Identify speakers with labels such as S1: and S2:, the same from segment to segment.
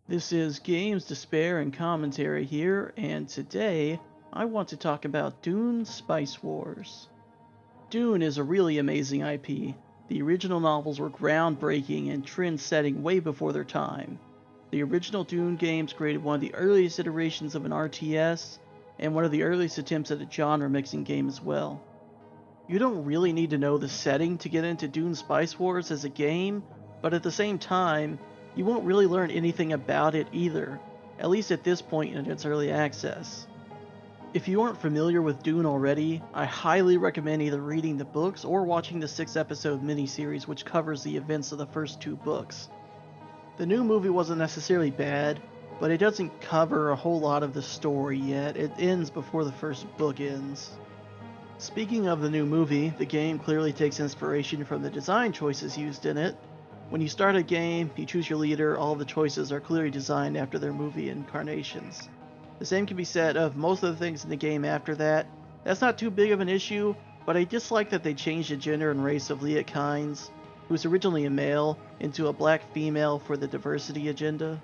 S1: This is Games, Despair, and Commentary here, and today I want to talk about Dune Spice Wars. Dune is a really amazing IP. The original novels were groundbreaking and trend-setting way before their time. The original Dune games created one of the earliest iterations of an RTS, and one of the earliest attempts at a genre-mixing game as well. You don't really need to know the setting to get into Dune Spice Wars as a game, but at the same time, you won't really learn anything about it either, at least at this point in its early access. If you aren't familiar with Dune already, I highly recommend either reading the books or watching the 6-episode miniseries which covers the events of the first two books. The new movie wasn't necessarily bad, but it doesn't cover a whole lot of the story yet. It ends before the first book ends. Speaking of the new movie, the game clearly takes inspiration from the design choices used in it. When you start a game, you choose your leader, all of the choices are clearly designed after their movie incarnations. The same can be said of most of the things in the game after that. That's not too big of an issue, but I dislike that they changed the gender and race of Leah Kynes, who was originally a male, into a black female for the diversity agenda.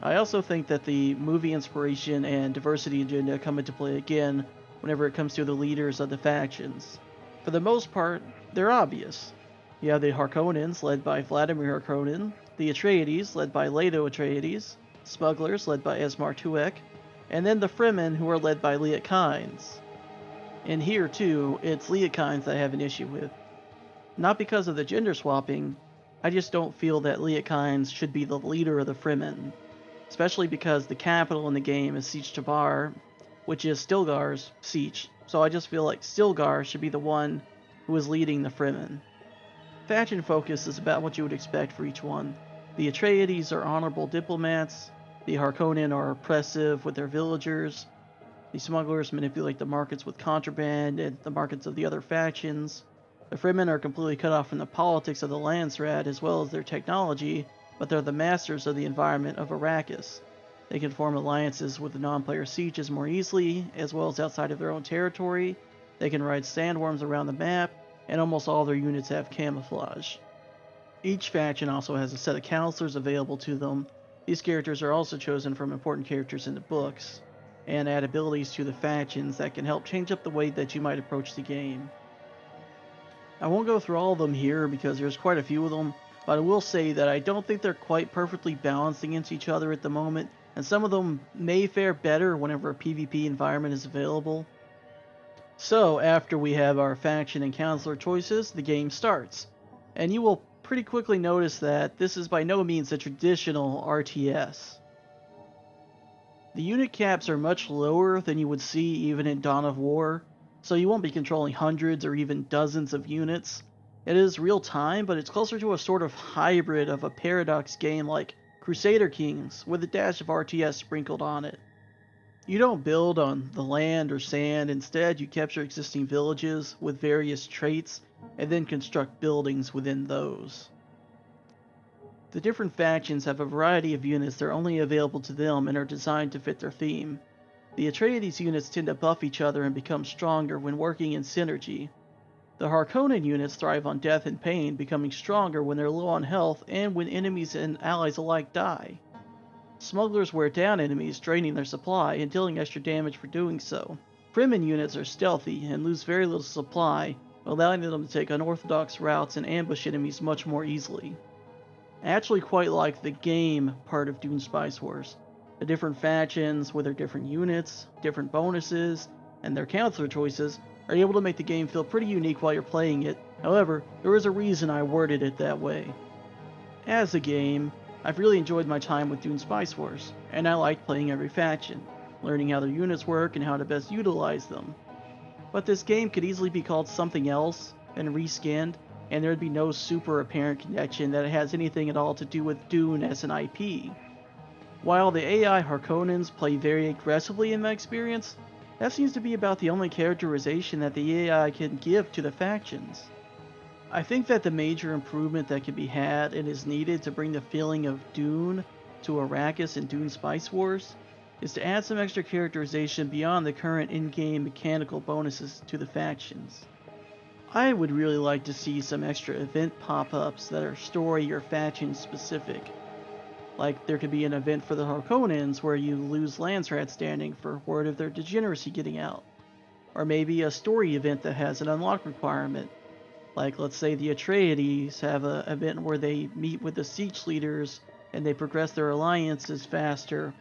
S1: I also think that the movie inspiration and diversity agenda come into play again whenever it comes to the leaders of the factions. For the most part, they're obvious. You have the Harkonnens, led by Vladimir Harkonnen, the Atreides, led by Leto Atreides, smugglers, led by Esmar Tuek, and then the Fremen, who are led by Leah Kynes. And here, too, it's Leah Kynes that I have an issue with. Not because of the gender swapping, I just don't feel that Leah Kynes should be the leader of the Fremen, especially because the capital in the game is Siege Tabar, which is Stilgar's Siege, so I just feel like Stilgar should be the one who is leading the Fremen. Faction focus is about what you would expect for each one. The Atreides are honorable diplomats, the Harkonnen are oppressive with their villagers, the smugglers manipulate the markets with contraband and the markets of the other factions, the Fremen are completely cut off from the politics of the Landsraad as well as their technology, but they're the masters of the environment of Arrakis. They can form alliances with the non-player sieges more easily, as well as outside of their own territory. They can ride sandworms around the map, and almost all their units have camouflage. Each faction also has a set of counselors available to them. These characters are also chosen from important characters in the books, and add abilities to the factions that can help change up the way that you might approach the game. I won't go through all of them here because there's quite a few of them, but I will say that I don't think they're quite perfectly balanced against each other at the moment, and some of them may fare better whenever a PvP environment is available. So, after we have our faction and counselor choices, the game starts, and you will pretty quickly notice that this is by no means a traditional RTS. The unit caps are much lower than you would see even in Dawn of War, so you won't be controlling hundreds or even dozens of units. It is real time, but it's closer to a sort of hybrid of a Paradox game like Crusader Kings, with a dash of RTS sprinkled on it. You don't build on the land or sand, instead you capture existing villages with various traits, and then construct buildings within those. The different factions have a variety of units that are only available to them and are designed to fit their theme. The Atreides units tend to buff each other and become stronger when working in synergy. The Harkonnen units thrive on death and pain, becoming stronger when they're low on health and when enemies and allies alike die. Smugglers wear down enemies, draining their supply and dealing extra damage for doing so. Fremen units are stealthy and lose very little supply, allowing them to take unorthodox routes and ambush enemies much more easily. I actually quite like the game part of Dune Spice Wars. The different factions with their different units, different bonuses, and their counselor choices are able to make the game feel pretty unique while you're playing it. However, there is a reason I worded it that way. As a game, I've really enjoyed my time with Dune Spice Wars, and I like playing every faction, learning how their units work and how to best utilize them. But this game could easily be called something else and reskinned, and there'd be no super apparent connection that it has anything at all to do with Dune as an IP. While the AI Harkonnens play very aggressively in my experience, that seems to be about the only characterization that the AI can give to the factions. I think that the major improvement that can be had and is needed to bring the feeling of Dune to Arrakis and Dune Spice Wars is to add some extra characterization beyond the current in-game mechanical bonuses to the factions. I would really like to see some extra event pop-ups that are story or faction specific. Like there could be an event for the Harkonnens where you lose Landsrat standing for word of their degeneracy getting out. Or maybe a story event that has an unlock requirement. Like let's say the Atreides have an event where they meet with the siege leaders and they progress their alliances faster.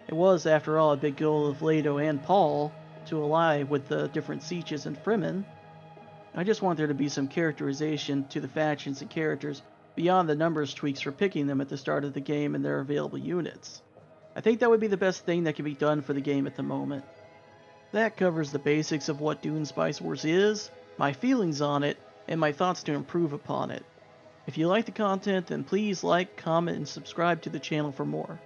S1: It was, after all, a big goal of Leto and Paul to ally with the different sieges in Fremen. I just want there to be some characterization to the factions and characters beyond the numbers tweaks for picking them at the start of the game and their available units. I think that would be the best thing that can be done for the game at the moment. That covers the basics of what Dune Spice Wars is, my feelings on it, and my thoughts to improve upon it. If you like the content, then please like, comment, and subscribe to the channel for more.